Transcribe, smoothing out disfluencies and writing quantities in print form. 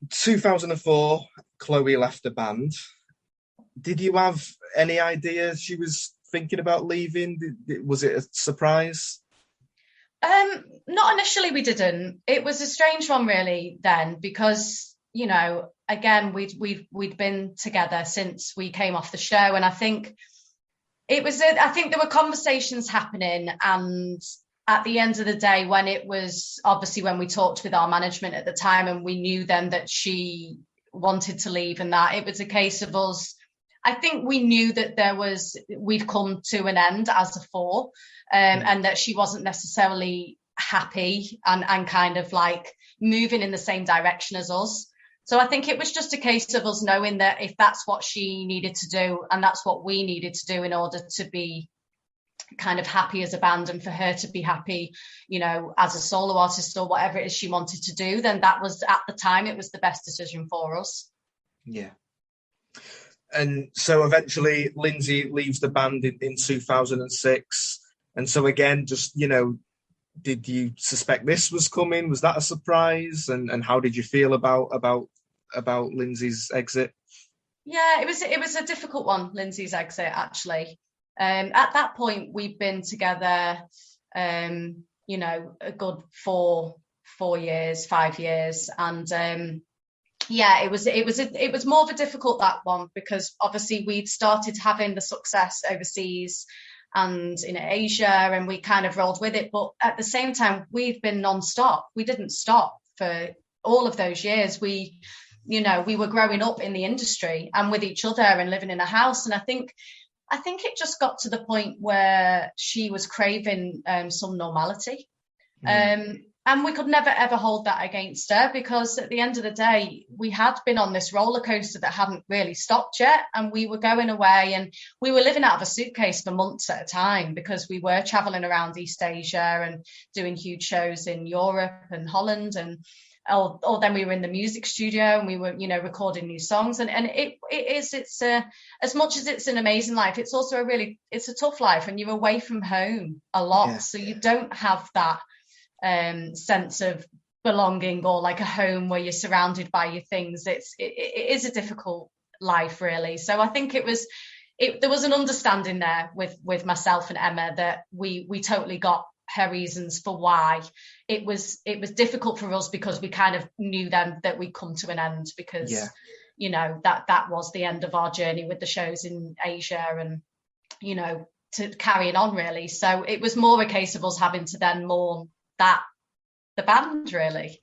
2004, Chloe left the band. Did you have any idea she was thinking about leaving? Was it a surprise? Not initially, we didn't. It was a strange one, really, then, because again, we'd been together since we came off the show, and I think I think there were conversations happening, and at the end of the day, when it was obviously when we talked with our management at the time, and we knew then that she wanted to leave, and that it was a case of us. I think we knew that we'd come to an end as a four, and that she wasn't necessarily happy and kind of like moving in the same direction as us. So I think it was just a case of us knowing that if that's what she needed to do and that's what we needed to do in order to be kind of happy as a band and for her to be happy, as a solo artist or whatever it is she wanted to do, then that was, at the time, it was the best decision for us. Yeah. And so eventually Lindsay leaves the band in 2006. And so again, just, did you suspect this was coming? Was that a surprise? And how did you feel about Lindsay's exit? Yeah, it was a difficult one, Lindsay's exit, actually. At that point, we'd been together, a good 4 years, 5 years, and yeah, it was more of a difficult, that one, because obviously we'd started having the success overseas and in Asia, and we kind of rolled with it. But at the same time, we've been non-stop. We didn't stop for all of those years. We were growing up in the industry and with each other and living in a house. And I think it just got to the point where she was craving some normality. And we could never, ever hold that against her, because at the end of the day, we had been on this roller coaster that hadn't really stopped yet. And we were going away and we were living out of a suitcase for months at a time, because we were traveling around East Asia and doing huge shows in Europe and Holland. And or then we were in the music studio and we were, recording new songs. And it's as much as it's an amazing life, it's also it's a tough life, and you're away from home a lot. Yeah. So you don't have that sense of belonging or like a home where you're surrounded by your things. It is a difficult life, really. So I think there was an understanding there with myself and Emma that we totally got her reasons for why it was difficult for us, because we kind of knew then that we'd come to an end, because that was the end of our journey with the shows in Asia and to carrying on, really. So it was more a case of us having to then mourn the band, really.